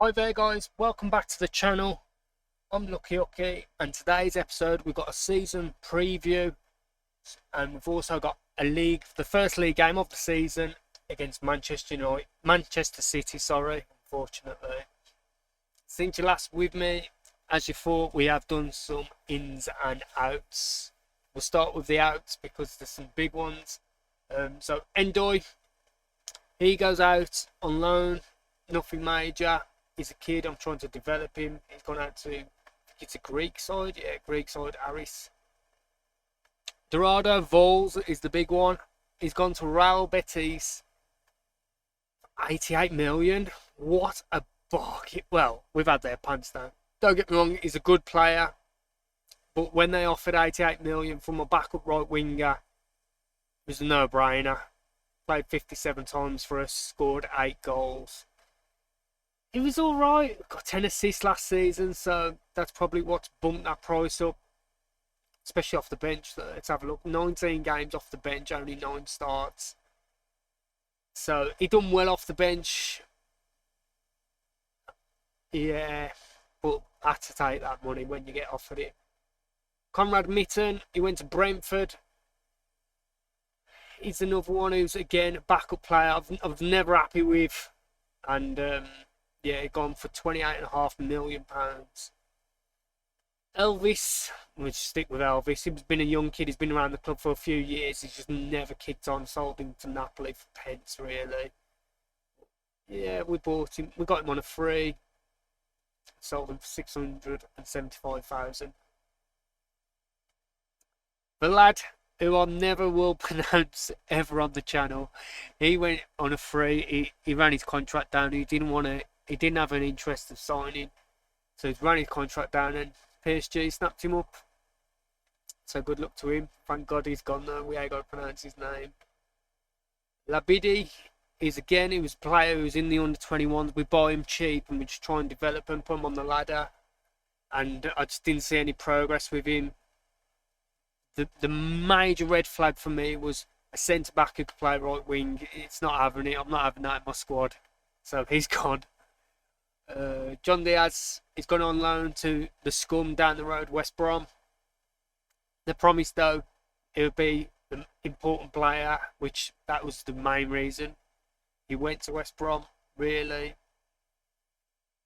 Hi there guys, welcome back to the channel. I'm Hookey, and today's episode we've got a season preview, and we've also got the first league game of the season against Manchester City, unfortunately. Since you last with me, as you thought, we have done some ins and outs. We'll start with the outs because there's some big ones. So Endoy, he goes out on loan, nothing major. He's a kid, I'm trying to develop him. He's gone out to, I think it's a Greek side, Aris. Dorado Vols is the big one. He's gone to Real Betis. 88 million. What a bargain. Well, we've had their pants down. Don't get me wrong, he's a good player. But when they offered 88 million from a backup right winger, it was a no-brainer. Played 57 times for us, scored 8 goals. He was alright, got 10 assists last season, so that's probably what's bumped that price up, especially off the bench. Let's have a look. 19 games off the bench, only 9 starts. So he done well off the bench. Yeah, but I had to take that money when you get offered it. Conrad Mitten, he went to Brentford. He's another one who's, again, a backup player I was never happy with. And, yeah, gone for £28.5 million. Elvis, we'll stick with Elvis. He's been a young kid. He's been around the club for a few years. He's just never kicked on. Sold him to Napoli for pence, really. Yeah, we bought him. We got him on a free. Sold him for 675,000. The lad who I never will pronounce ever on the channel, he went on a free. He ran his contract down. He didn't have an interest of signing, so he's ran his contract down, and PSG snapped him up. So good luck to him. Thank God he's gone though. We ain't got to pronounce his name. Labidi is, again, he was a player who was in the under-21s. We buy him cheap and we just try and develop him, put him on the ladder, and I just didn't see any progress with him. The major red flag for me was a centre-back who could play right wing. It's not having it. I'm not having that in my squad. So he's gone. John Diaz is gone on loan to the scum down the road, West Brom. They promised, though, it would be the important player, which that was the main reason he went to West Brom, really.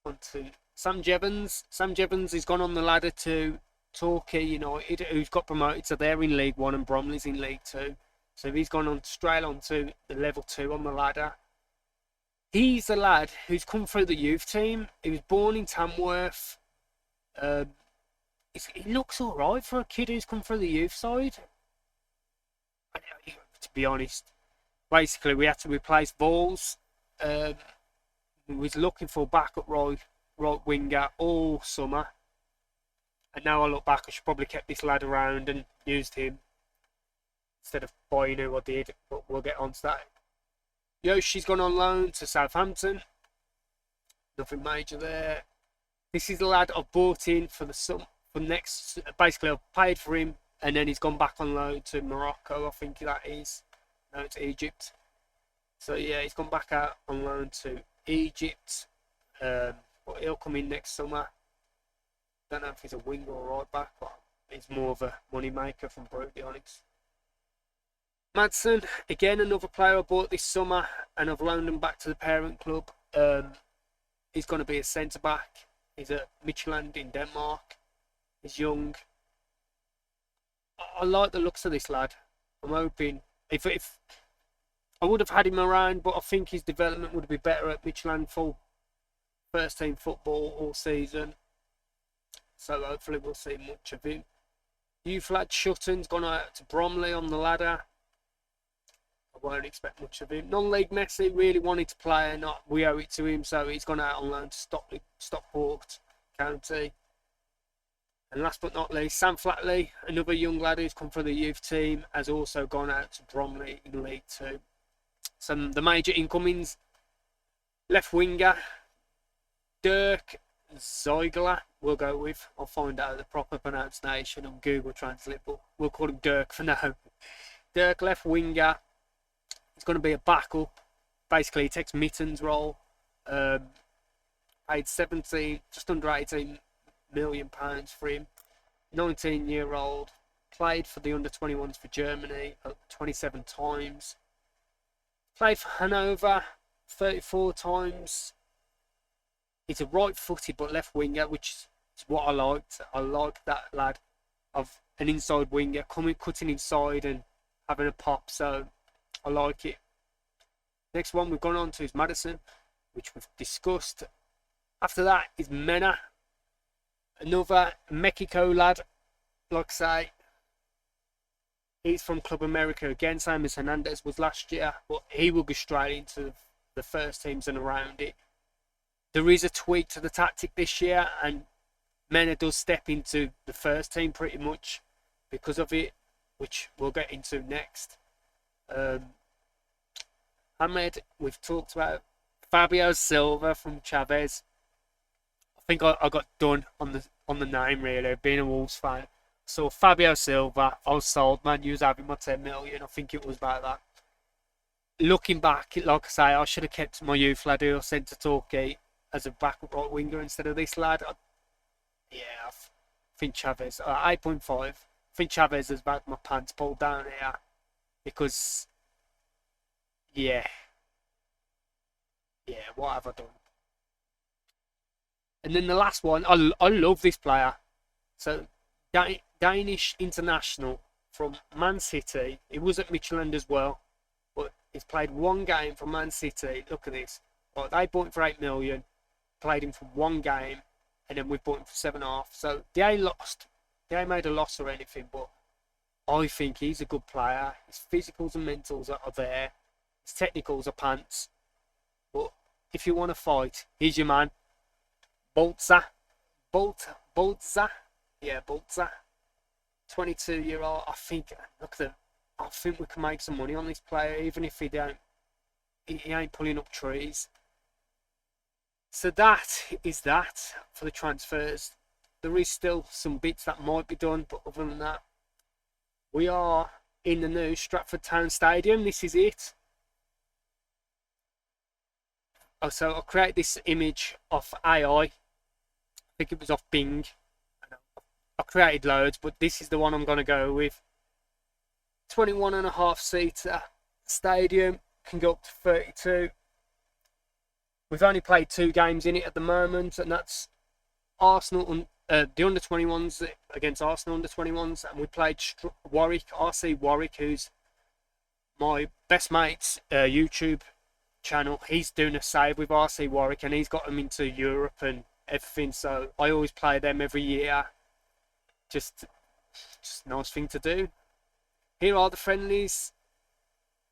On to Sam Jevons. Sam Jevons has gone on the ladder to Torquay United, who's got promoted, so they're in League 1 and Bromley's in League 2. So he's gone on straight on to the level 2 on the ladder. He's a lad who's come through the youth team. He was born in Tamworth. He looks alright for a kid who's come through the youth side. To be honest, basically we had to replace Balls. We was looking for a backup right winger all summer. And now I look back, I should probably kept this lad around and used him instead of buying who I did, but we'll get on to that. Yoshi's gone on loan to Southampton. Nothing major there. This is the lad I've bought in for next. Basically, I've paid for him, and then he's gone back on loan to Morocco, I think that is. No, it's Egypt. So yeah, he's gone back out on loan to Egypt. But he'll come in next summer. Don't know if he's a winger or right back, but he's more of a money maker from Brutally Onyx. Madsen, again, another player I bought this summer, and I've loaned him back to the parent club. He's going to be a centre-back. He's at Midtjylland in Denmark. He's young. I like the looks of this lad. I'm hoping, if I would have had him around, but I think his development would be better at Midtjylland full first team football all season. So hopefully we'll see much of him. Youth lad Shutton's gone out to Bromley on the ladder. I won't expect much of him. Non-league Messi really wanted to play, and we owe it to him, so he's gone out on loan to Stockport County. And last but not least, Sam Flatley, another young lad who's come from the youth team, has also gone out to Bromley in League 2. Some the major incomings: left winger Dirk Zeigler, we'll go with. I'll find out the proper pronunciation on Google Translate, but we'll call him Dirk for now. Dirk, left winger. He's going to be a backup. Basically, he takes Mitten's role. Paid 17, just under 18 million pounds for him. 19-year-old. Played for the under-21s for Germany 27 times. Played for Hanover 34 times. He's a right-footed but left winger, which is what I liked. I like that lad of an inside winger cutting inside and having a pop. So I like it. Next one we've gone on to is Madison, which we've discussed. After that is Mena, another Mexico lad. Like I say, he's from Club America again, same as Hernandez was last year, but he will go straight into the first teams and around it. There is a tweak to the tactic this year, and Mena does step into the first team pretty much because of it, which we'll get into next. Ahmed, we've talked about. Fabio Silva from Chavez. I think I got done on the name really, being a Wolves fan. So Fabio Silva, I was sold, man. You was having my 10 million. I think it was about that. Looking back, like I say, I should have kept my youth lad who I sent to Torquay as a backup right winger instead of this lad. I think Chavez, 8.5. I think Chavez has back my pants pulled down here because, yeah, what have I done? And then the last one, I love this player. So Danish international from Man City. He was at Midtjylland as well, but he's played one game for Man City. Look at this. Right, they bought him for 8 million, played him for one game, and then we bought him for 7.5. So they ain't lost. They ain't made a loss or anything, but I think he's a good player. His physicals and mentals are there. His technicals are pants. But if you want to fight, he's your man. Bolza. Yeah, Bolza. 22-year-old. I think we can make some money on this player, even if he ain't pulling up trees. So that is that for the transfers. There is still some bits that might be done, but other than that, we are in the new Stratford Town Stadium. This is it. Oh, so I created this image off AI. I think it was off Bing. I created loads, but this is the one I'm going to go with. 21.5 seater stadium, can go up to 32. We've only played 2 games in it at the moment, and that's Arsenal, the under-21s against Arsenal under-21s, and we played RC Warwick, who's my best mate's YouTube channel. He's doing a save with RC Warwick, and he's got them into Europe and everything, so I always play them every year. Just a nice thing to do. Here are the friendlies.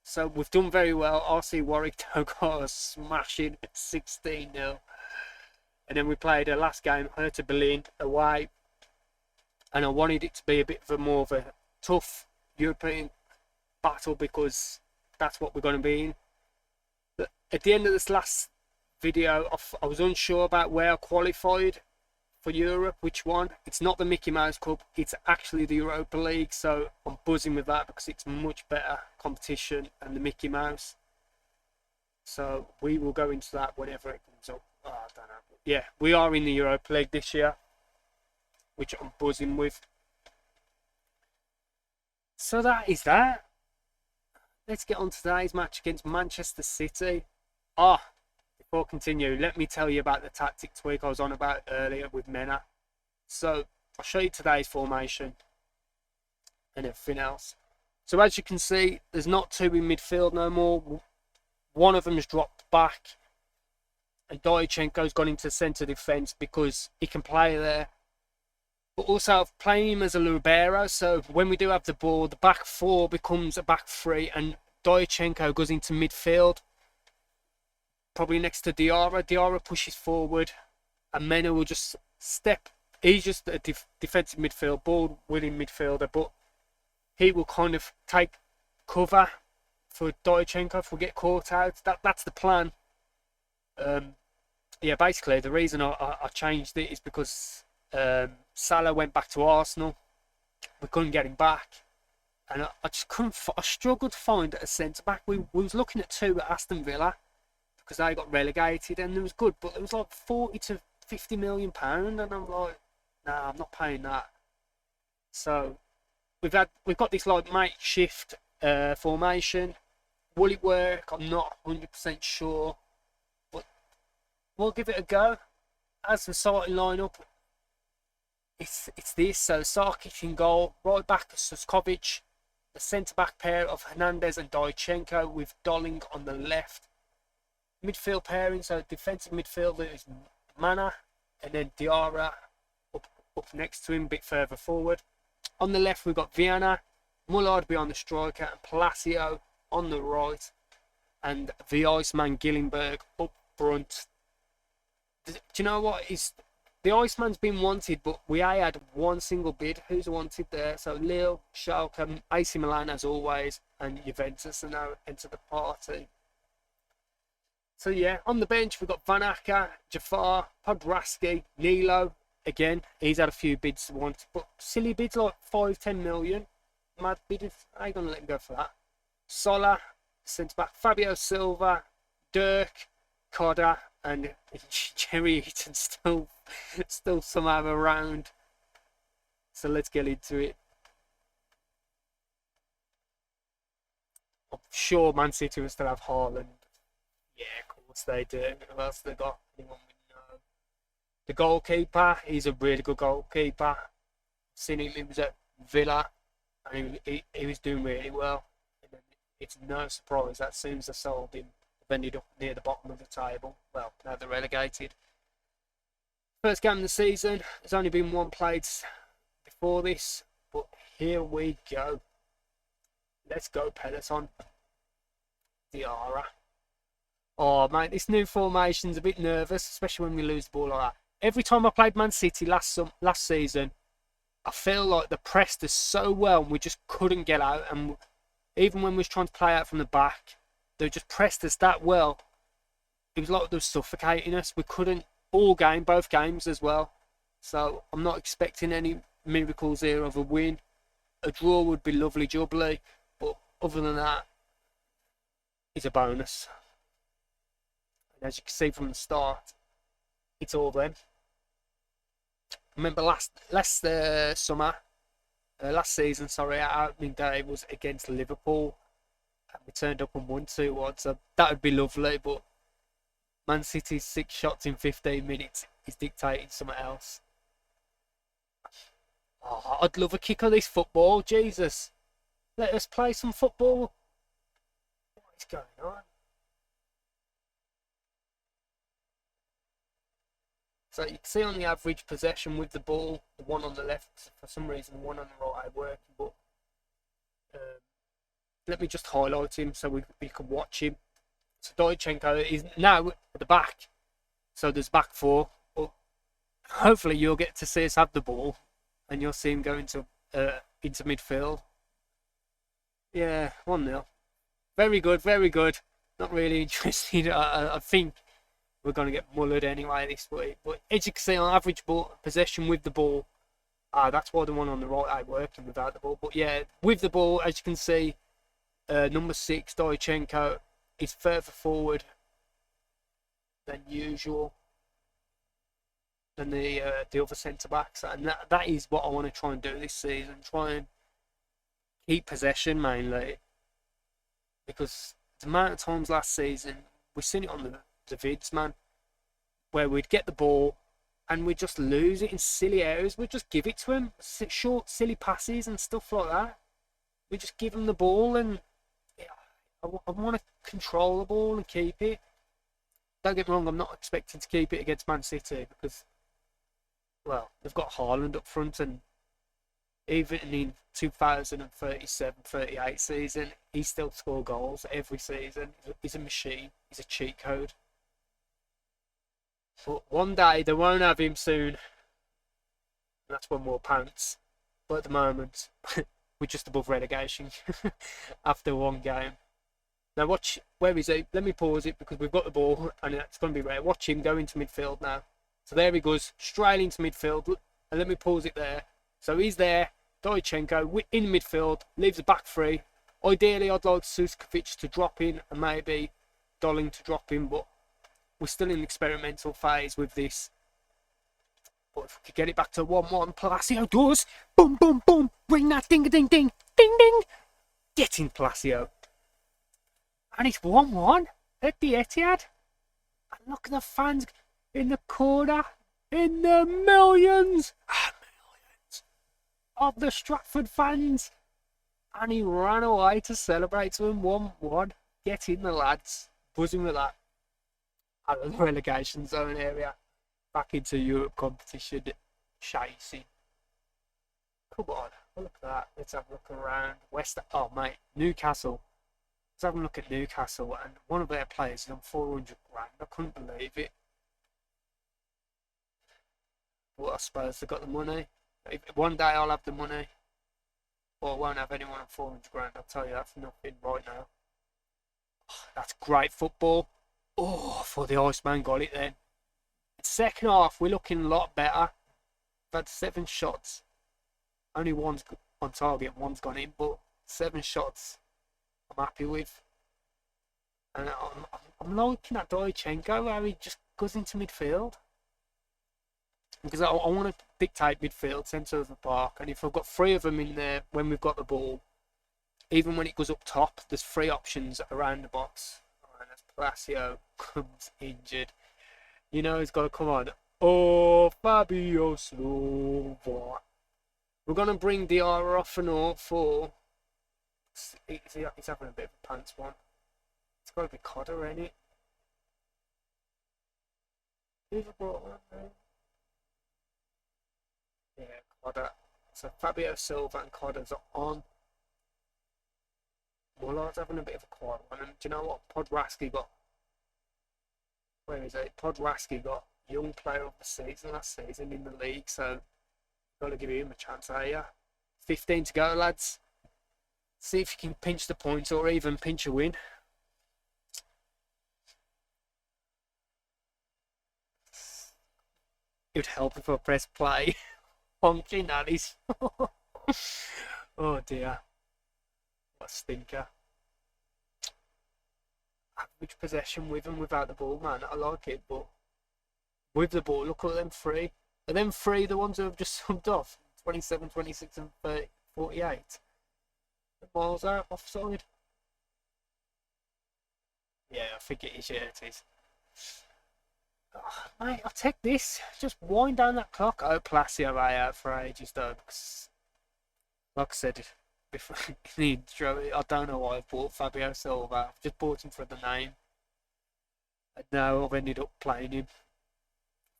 So we've done very well. RC Warwick got a smashing 16-0. And then we played a last game, Hertha Berlin away. And I wanted it to be a bit more of a tough European battle because that's what we're going to be in. But at the end of this last video, I was unsure about where I qualified for Europe, which one. It's not the Mickey Mouse Cup, it's actually the Europa League, so I'm buzzing with that because it's much better competition than the Mickey Mouse. So we will go into that whenever it comes up. I don't know. But yeah, we are in the Europa League this year, which I'm buzzing with. So that is that. Let's get on to today's match against Manchester City. Before I continue, let me tell you about the tactic tweak I was on about earlier with Mena. So I'll show you today's formation and everything else. So as you can see, there's not 2 in midfield no more. One of them has dropped back, and Dyachenko's gone into centre defence because he can play there. But also I've played him as a libero, so when we do have the ball, the back 4 becomes a back 3, and Dyachenko goes into midfield. Probably next to Diarra. Diarra pushes forward, and Mena will just step. He's just a defensive midfield, ball-winning midfielder, but he will kind of take cover for Dyachenko if we get caught out. That's the plan. Yeah, basically the reason I changed it is because Salah went back to Arsenal. We couldn't get him back, and I just couldn't. I struggled to find a centre back. We was looking at 2 at Aston Villa, because they got relegated and it was good, but it was like 40 to 50 million pound, and I'm like, nah, I'm not paying that. So we've got this like makeshift formation. Will it work? I'm not 100% sure, but we'll give it a go. As the starting lineup, it's this. So Sarkic in goal, right back Suskovic, the centre back pair of Hernandez and Dychenko with Dolling on the left. Midfield pairing, so defensive midfielder is Mana, and then Diarra up next to him, a bit further forward. On the left, we've got Viana, Mullard behind the striker, and Palacio on the right, and the Iceman Gillenberg up front. Do you know what? The Iceman's been wanted, but we had one single bid. Who's wanted there? So Lille, Schalke, AC Milan as always, and Juventus are now enter the party. So yeah, on the bench we've got Van Acker, Jafar, Podrasky, Nilo. Again, he's had a few bids wanted, but silly bids like 5-10 million. Mad bidders, I ain't gonna let him go for that. Sola, centre back, Fabio Silva, Dirk, Coda, and Jerry Eaton still somehow around. So let's get into it. I'm sure Man City will still have Haaland. Yeah, of course they do. Who else they got? Anyone we know? The goalkeeper, he's a really good goalkeeper. Seen him, he was at Villa, and he was doing really well. And it's no surprise that as soon as they sold him, they've ended up near the bottom of the table. Well, now they're relegated. First game of the season, there's only been one played before this, but here we go. Let's go, Peloton. Diarra. Oh, mate, this new formation's a bit nervous, especially when we lose the ball like that. Every time I played Man City last season, I feel like they pressed us so well and we just couldn't get out. And even when we was trying to play out from the back, they just pressed us that well. It was like they were suffocating us. We couldn't all game, both games as well. So I'm not expecting any miracles here of a win. A draw would be lovely jubbly, but other than that, it's a bonus. And as you can see from the start, it's all them. Remember last season, our opening day was against Liverpool, and we turned up and won 2-1. So that would be lovely, but Man City's 6 shots in 15 minutes is dictating something else. Oh, I'd love a kick of this football, Jesus. Let us play some football. What is going on? So you can see on the average possession with the ball, the one on the left, for some reason, the one on the right ain't working, but let me just highlight him so we can watch him. So Dychenko is now at the back, so there's back four. But hopefully you'll get to see us have the ball, and you'll see him go into midfield. Yeah, 1-0. Very good, very good. Not really interested. I think we're going to get mullered anyway this week. But as you can see, on average ball possession with the ball, that's why the one on the right ain't working without the ball. But yeah, with the ball, as you can see, number 6, Dychenko, is further forward than usual than the other centre backs, and that is what I want to try and do this season. Try and keep possession mainly, because the amount of times last season we've seen it on the vids, man, where we'd get the ball and we'd just lose it in silly areas. We'd just give it to him, short silly passes and stuff like that. We just give him the ball, and I want to control the ball and keep it. Don't get me wrong, I'm not expecting to keep it against Man City because, well, they've got Haaland up front, and even in 2037-38 season, he still scored goals every season. He's a machine. He's a cheat code. But one day they won't have him soon, and that's when we'll pounce. But at the moment, we're just above relegation after one game. Now watch, where is he? Let me pause it because we've got the ball and it's going to be rare. Watch him go into midfield now. So there he goes, straight into midfield. And let me pause it there. So he's there, Dychenko in midfield, leaves the back three. Ideally, I'd like Suskovic to drop in and maybe Dolling to drop in, but we're still in experimental phase with this. But if we could get it back to 1-1, Palacio does. Boom, boom, boom. Ring that ding-a-ding-ding. Ding-ding. Get in, Palacio. And it's 1-1 at the Etihad. And look at the fans in the corner. In the millions of the Stratford fans. And he ran away to celebrate to him 1-1. Get in, the lads. Buzzing with that. Out of the relegation zone area. Back into Europe competition. Chasing. Come on. Look at that. Let's have a look around. Oh, mate. Newcastle. Let's have a look at Newcastle. And one of their players is on 400 grand. I couldn't believe it. Well, I suppose they've got the money. One day I'll have the money. Or I won't have anyone on 400 grand. I'll tell you that's nothing right now. Oh, that's great football. Oh, for the Iceman got it then. Second half, we're looking a lot better. We've had 7 shots. Only one's on target, one's gone in, but 7 shots I'm happy with. And I'm liking that Dojchenko, how he just goes into midfield. Because I want to dictate midfield, centre of the park. And if I've got 3 of them in there when we've got the ball, even when it goes up top, there's 3 options around the box. And as Palacio comes injured, you know he's got to come on. Oh, Fabio Silva. We're going to bring Diarra off and up for... He's having a bit of a pants one. It's got to be Cotter, ain't it? Who's brought one there? Yeah, Cotter. So Fabio Silva and Cotter's on. Mullard's having a bit of a quiet one. And do you know what? Podrasky got... Where is it? Podrasky got young player of the season last season in the league, so got to give him a chance, are you? 15 to go, lads. See if you can pinch the points or even pinch a win. It would help if I press play. Honky nannies. Oh dear. What a stinker. Average possession with and without the ball, man. I like it, but with the ball, look at them 3. Are them 3 the ones who have just subbed off? 27, 26 and 30, 48. The balls are offside. Yeah, I think it is. Yeah, it is. Oh, mate, I'll take this. Just wind down that clock. Oh, Palacio I out for ages though, because like I said before in the intro, I don't know why I bought Fabio Silva. I've just bought him for the name. And now I've ended up playing him.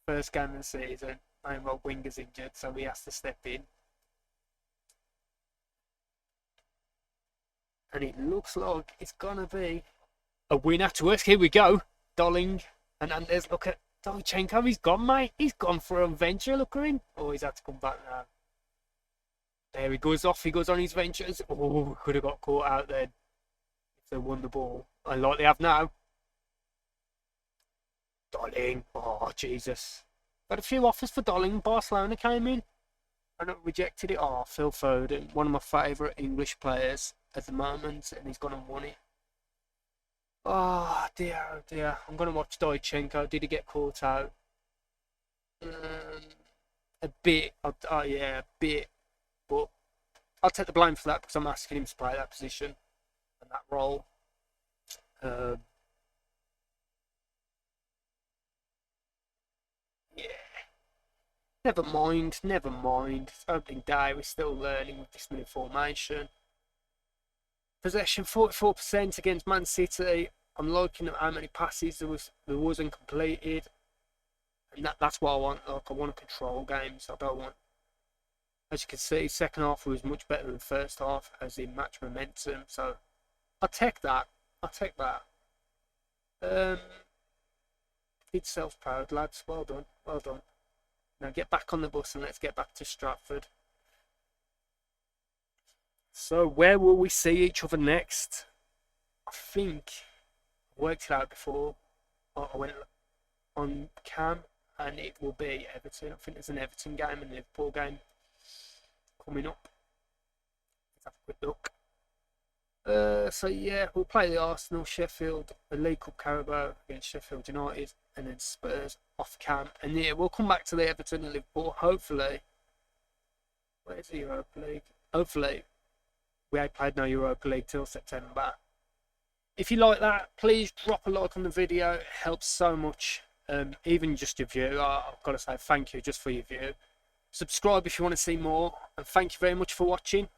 First game of the season. And my winger's injured, so he has to step in. And it looks like it's gonna be a winner to us. Here we go. Dolling and Andes. Look at Dojchenko. He's gone, mate. He's gone for a venture. Look at him. Oh, he's had to come back now. There he goes off. He goes on his ventures. Oh, could have got caught out then if they won the ball. Like they have now. Dolling. Oh, Jesus. Got a few offers for Dolling. Barcelona came in and rejected it. Oh, Phil Foden, one of my favourite English players at the moment, and he's gone and won it. Oh dear, oh dear. I'm going to watch Dojchenko. Did he get caught out? A bit. Oh yeah, a bit. But I'll take the blame for that because I'm asking him to play that position and that role. Yeah. Never mind, never mind. It's opening day, we're still learning with this new formation. Possession 44% against Man City. I'm looking at how many passes there wasn't completed. And that's what I want. Like, I want a control game, so I don't want... As you can see, second half was much better than the first half, as in match momentum. So, I'll take that. I'll take that. It's self-proud, lads. Well done. Well done. Now get back on the bus and let's get back to Stratford. So, where will we see each other next? I think I worked it out before. I went on cam, and it will be Everton. I think there's an Everton game and a Liverpool game coming up. Let's have a quick look. So yeah, we'll play the Arsenal, Sheffield, the League Cup Carabao against Sheffield United. and then Spurs off cam. And yeah, we'll come back to the Everton and Liverpool. Hopefully, where's the Europa League? Hopefully, we ain't played no Europa League till September. If you like that, please drop a like on the video. It helps so much. Even just your view. I've got to say thank you just for your view. Subscribe if you want to see more. And thank you very much for watching.